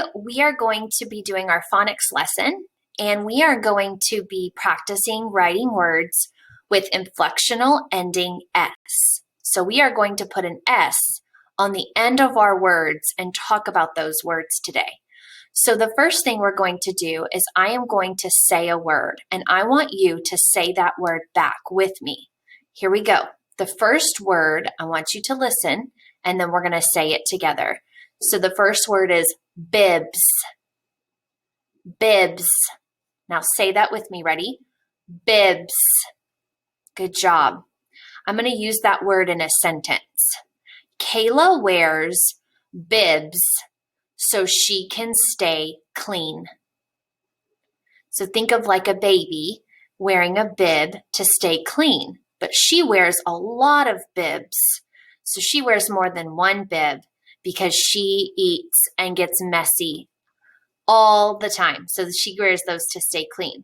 Today, we are going to be doing our phonics lesson, and we are going to be practicing writing words with inflectional ending S. So we are going to put an S on the end of our words and talk about those words today. So the first thing we're going to do is I am going to say a word, and I want you to say that word back with me. Here we go. The first word, I want you to listen, and then we're going to say it together. So the first word is bibs. Bibs. Now say that with me. Ready? Bibs. Good job. I'm going to use that word in a sentence. Kayla wears bibs so she can stay clean. So think of like a baby wearing a bib to stay clean, but she wears a lot of bibs. So she wears more than one bib because she eats and gets messy all the time. So she wears those to stay clean.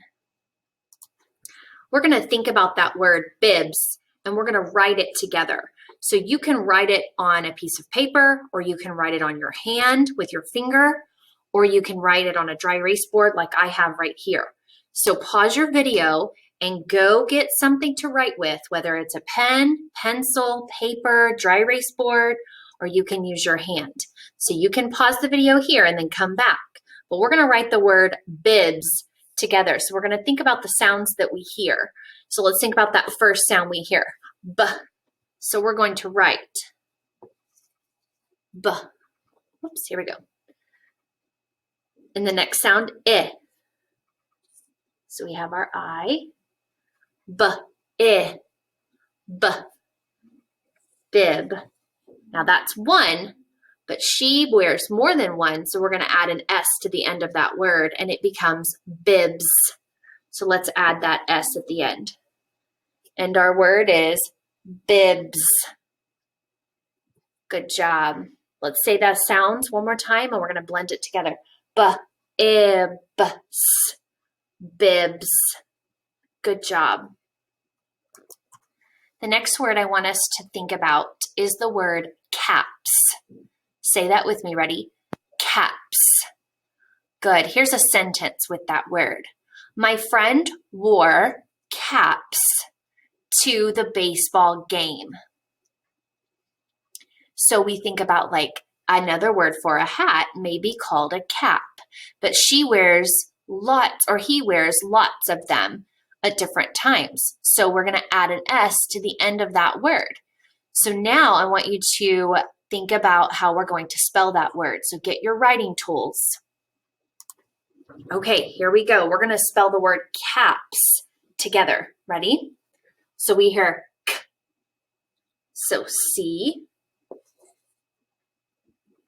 We're going to think about that word bibs, and we're going to write it together. So you can write it on a piece of paper, or you can write it on your hand with your finger, or you can write it on a dry erase board like I have right here. So pause your video and go get something to write with, whether it's a pen, pencil, paper, dry erase board, or you can use your hand. So you can pause the video here and then come back. But we're going to write the word bibs together. So we're going to think about the sounds that we hear. So let's think about that first sound we hear. B. So we're going to write B. Oops, here we go. And the next sound, I. So we have our I. B, I, B, bib. Now that's one, but she wears more than one, so we're going to add an S to the end of that word, and it becomes bibs. So let's add that S at the end. And our word is bibs. Good job. Let's say that sounds one more time, and we're going to blend it together. B-I-B-S. Bibs. Good job. The next word I want us to think about is the word caps. Say that with me. Ready? Caps. Good. Here's a sentence with that word. My friend wore caps to the baseball game. So we think about like another word for a hat may be called a cap, but she wears lots, or he wears lots of them at different times. So we're going to add an S to the end of that word. So now I want you to think about how we're going to spell that word. So get your writing tools. Okay, here we go. We're going to spell the word caps together. Ready? So we hear K. So C.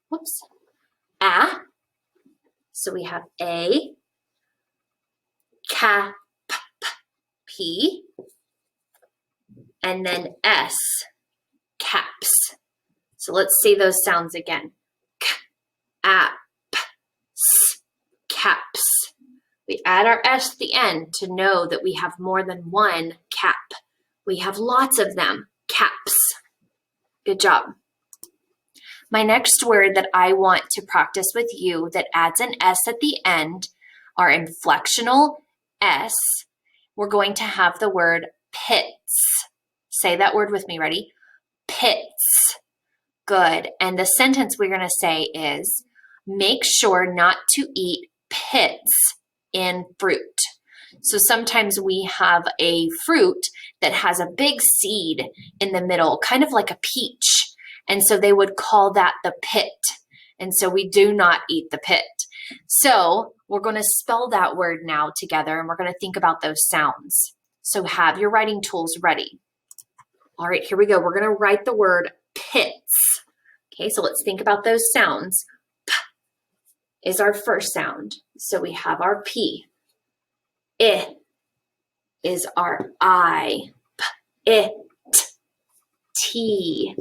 Whoops. A. So we have A. Cap. P, and then S, caps. So let's say those sounds again. K, A, P, S, caps. We add our S at the end to know that we have more than one cap. We have lots of them, caps. Good job. My next word that I want to practice with you that adds an S at the end are inflectional S. We're going to have the word pits. Say that word with me. Ready? Pits. Good. And the sentence we're going to say is, make sure not to eat pits in fruit. So sometimes we have a fruit that has a big seed in the middle, kind of like a peach. And so they would call that the pit. And so we do not eat the pit. So we're going to spell that word now together, and we're going to think about those sounds. So have your writing tools ready. All right, here we go. We're going to write the word pits. Okay, so let's think about those sounds. P is our first sound. So we have our P. I is our I. P, it, T.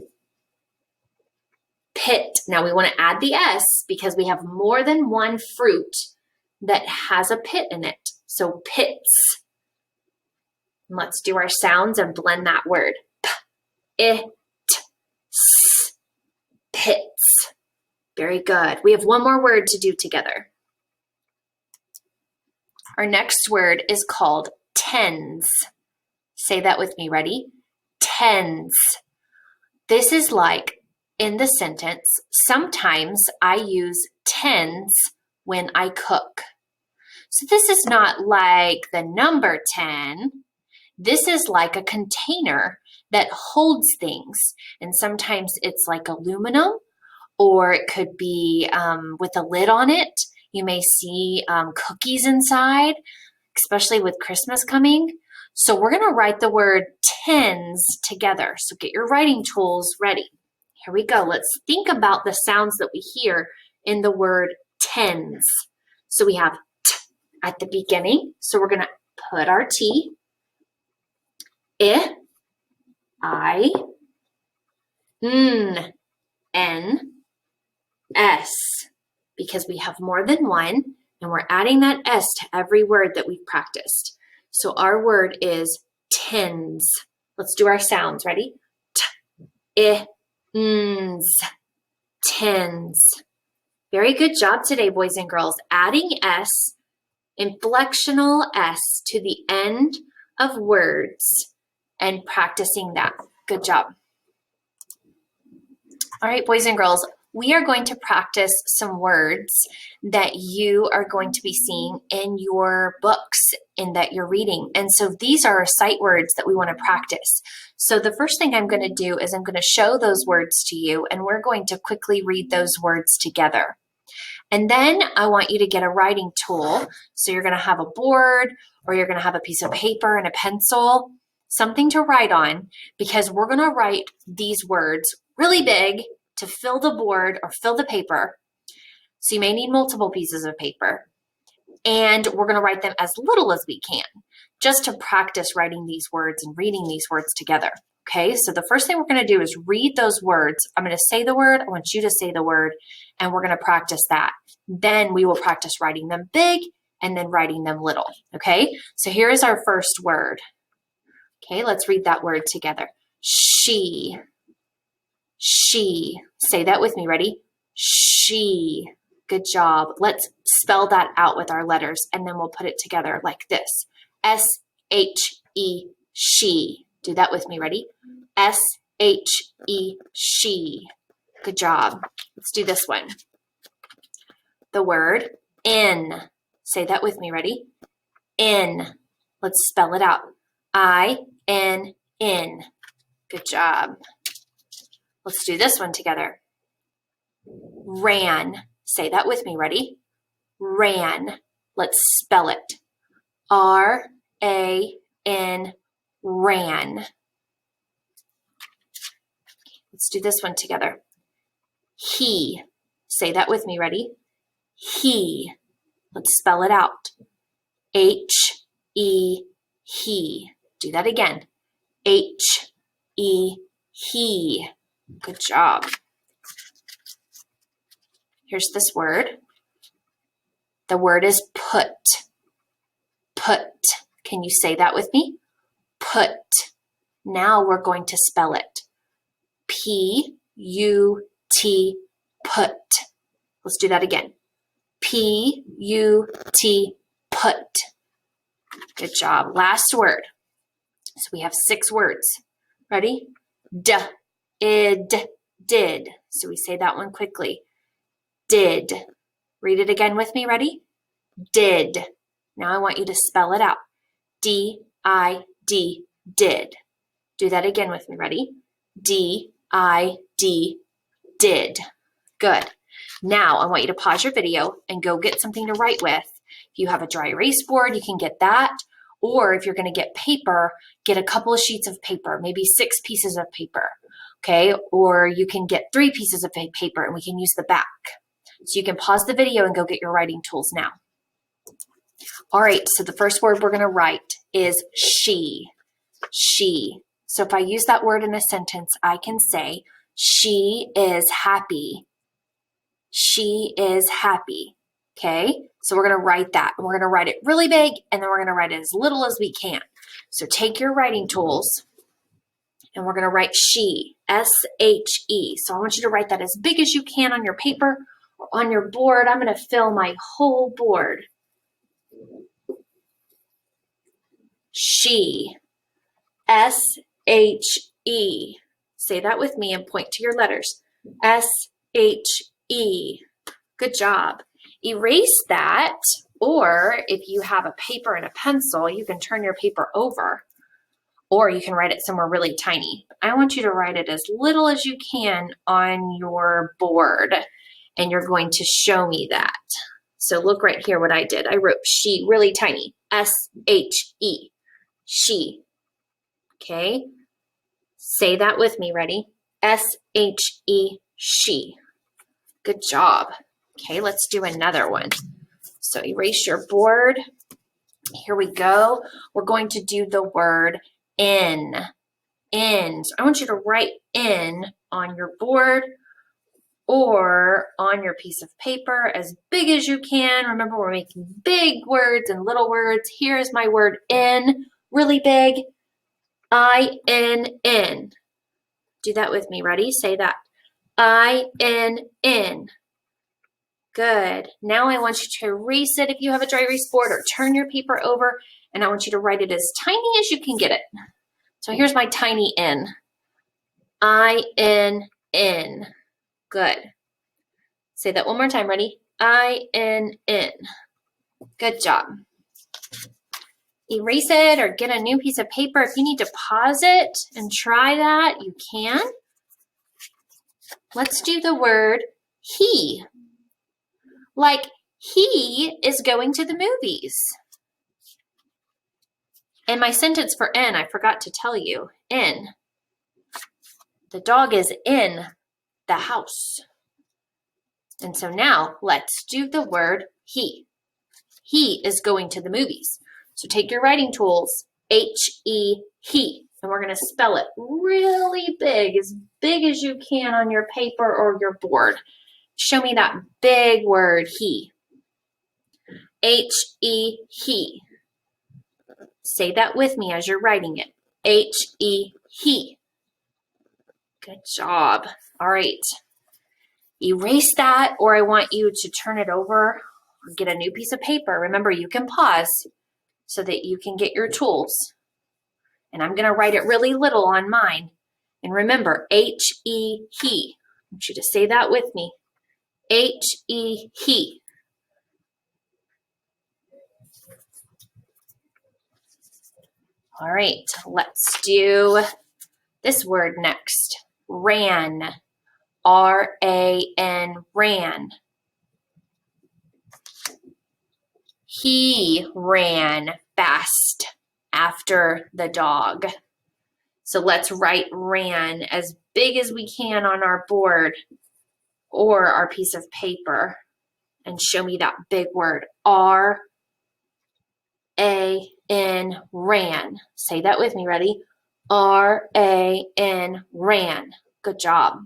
Pit. Now we want to add the S because we have more than one fruit that has a pit in it. So pits. Let's do our sounds and blend that word. P, it, S, pits. Very good. We have one more word to do together. Our next word is called tens. Say that with me. Ready? Tens. This is like in the sentence, sometimes I use tens when I cook. So this is not like the number 10. This is like a container that holds things. And sometimes it's like aluminum, or it could be with a lid on it. You may see cookies inside, especially with Christmas coming. So we're going to write the word tens together. So get your writing tools ready. Here we go. Let's think about the sounds that we hear in the word tens. So we have t at the beginning. So we're going to put our T, I, N, S, because we have more than one, and we're adding that S to every word that we've practiced. So our word is tens. Let's do our sounds. Ready? T, Ns, tens. Very good job today, boys and girls. Adding S, inflectional S to the end of words and practicing that. Good job. All right, boys and girls, we are going to practice some words that you are going to be seeing in your books and that you're reading. And so these are sight words that we want to practice. So the first thing I'm going to do is I'm going to show those words to you, and we're going to quickly read those words together. And then I want you to get a writing tool. So you're going to have a board, or you're going to have a piece of paper and a pencil, something to write on, because we're going to write these words really big to fill the board or fill the paper. So you may need multiple pieces of paper. And we're going to write them as little as we can, just to practice writing these words and reading these words together. Okay, so the first thing we're going to do is read those words. I'm going to say the word. I want you to say the word, and we're going to practice that. Then we will practice writing them big and then writing them little. Okay, so here is our first word. Okay, let's read that word together. She. She. Say that with me. Ready? She. Good job. Let's spell that out with our letters, and then we'll put it together like this. S-H-E, she. Do that with me. Ready? S-H-E, she. Good job. Let's do this one. The word in. Say that with me. Ready? In. Let's spell it out. I-N-N. Good job. Let's do this one together. Ran. Say that with me. Ready? Ran. Let's spell it. R-A-N. Ran. Let's do this one together. He. Say that with me. Ready? He. Let's spell it out. H-E. He. Do that again. H-E. He. Good job. Here's this word. The word is put. Put. Can you say that with me? Put. Now we're going to spell it. P-U-T. Put. Let's do that again. P-U-T. Put. Good job. Last word. So we have 6 words. Ready? D-id. Did. So we say that one quickly. Did. Read it again with me. Ready? Did. Now I want you to spell it out. D-I-D. Did. Do that again with me. Ready? D-I-D. Did. Good. Now I want you to pause your video and go get something to write with. If you have a dry erase board, you can get that. Or if you're going to get paper, get a couple of sheets of paper, maybe 6 pieces of paper. Okay? Or you can get 3 pieces of paper and we can use the back. So you can pause the video and go get your writing tools now. All right, so the first word we're going to write is she. She. So if I use that word in a sentence, I can say, she is happy. She is happy. Okay, so we're going to write that. We're going to write it really big, and then we're going to write it as little as we can. So take your writing tools, and we're going to write she, S-H-E. So I want you to write that as big as you can on your paper or on your board. I'm going to fill my whole board. She, S-H-E. Say that with me and point to your letters. S-H-E. Good job. Erase that, or if you have a paper and a pencil, you can turn your paper over, or you can write it somewhere really tiny. I want you to write it as little as you can on your board, and you're going to show me that. So look right here what I did. I wrote she really tiny, S-H-E, she. Okay, say that with me, ready? S-H-E, she. Good job. Okay, let's do another one. So erase your board. Here we go. We're going to do the word in. In. So I want you to write in on your board or on your piece of paper as big as you can. Remember, we're making big words and little words. Here's my word in, really big. I-N-N. Do that with me. Ready? Say that. I-N-N. Good. Now I want you to erase it if you have a dry erase board, or turn your paper over, and I want you to write it as tiny as you can get it. So here's my tiny N. I-N-N. Good. Say that one more time. Ready? I-N-N. Good job. Erase it or get a new piece of paper. If you need to pause it and try that, you can. Let's do the word he. Like, he is going to the movies. And my sentence for in, I forgot to tell you, in. The dog is in the house. And so now let's do the word he. He is going to the movies. So take your writing tools, H-E, he, and we're going to spell it really big as you can on your paper or your board. Show me that big word, he. H-E, he. Say that with me as you're writing it. H-E, he. Good job. All right. Erase that, or I want you to turn it over or get a new piece of paper. Remember, you can pause so that you can get your tools. And I'm going to write it really little on mine. And remember, H-E, he. I want you to say that with me. H-E, he. All right, let's do this word next. Ran. R-A-N, ran. He ran fast after the dog. So let's write ran as big as we can on our board or our piece of paper and show me that big word, R-A-N, ran. Say that with me, ready? R-A-N, ran. Good job.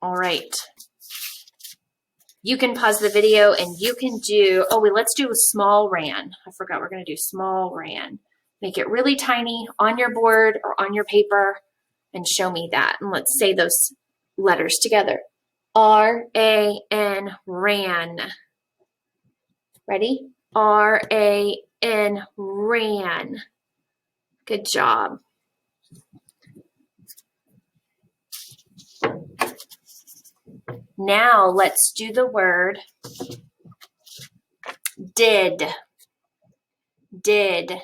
All right. You can pause the video and you can do, let's do a small ran. I forgot we're going to do small ran. Make it really tiny on your board or on your paper and show me that. And let's say those letters together. R-A-N, ran. Ready? R-A-N, ran. Good job. Now let's do the word did. Did.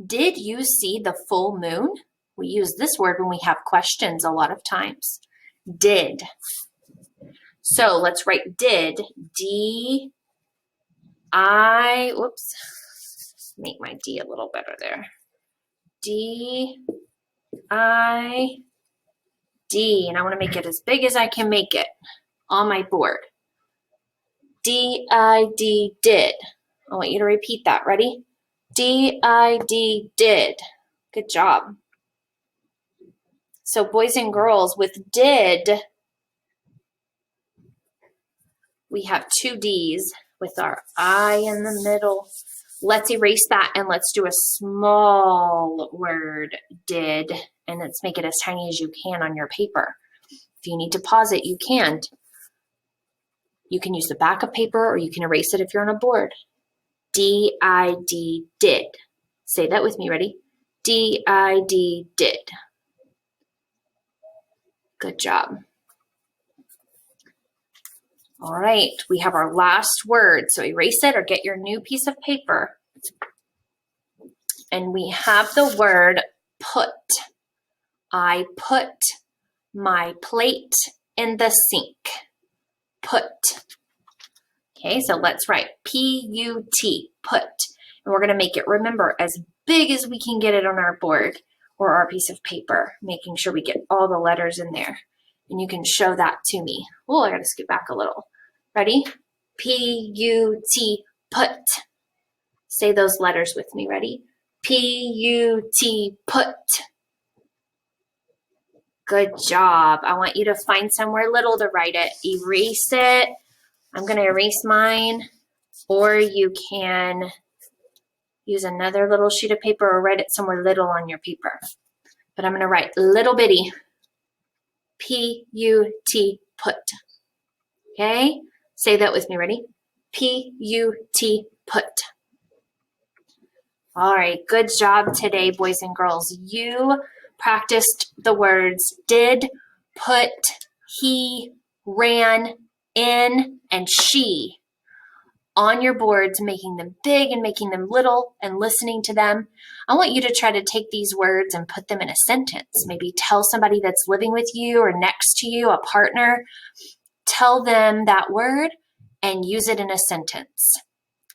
Did you see the full moon? We use this word when we have questions a lot of times. Did. So let's write did. D-I, whoops, make my D a little better there. D-I-D, and I want to make it as big as I can make it on my board. D-I-D, did. I want you to repeat that. Ready? D-I-D, did. Good job. So boys and girls, with did, we have two D's with our I in the middle. Let's erase that and let's do a small word, did, and let's make it as tiny as you can on your paper. If you need to pause it, you can. You can use the back of paper or you can erase it if you're on a board. D-I-D, did. Say that with me, ready? D-I-D, did. Good job. All right, we have our last word. So erase it or get your new piece of paper. And we have the word put. I put my plate in the sink. Put. Okay, so let's write P-U-T, put. And we're going to make it, remember, as big as we can get it on our board or our piece of paper, making sure we get all the letters in there. And you can show that to me. Oh, I got to scoot back a little. Ready? P-U-T, put. Say those letters with me. Ready? P-U-T, put. Good job. I want you to find somewhere little to write it. Erase it. I'm going to erase mine. Or you can use another little sheet of paper or write it somewhere little on your paper. But I'm going to write little bitty. P-U-T, put. Okay? Say that with me. Ready? P-U-T, put. All right. Good job today, boys and girls. You practiced the words did, put, he, ran, in, and she on your boards, making them big and making them little and listening to them. I want you to try to take these words and put them in a sentence. Maybe tell somebody that's living with you or next to you, a partner. Tell them that word and use it in a sentence.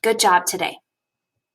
Good job today.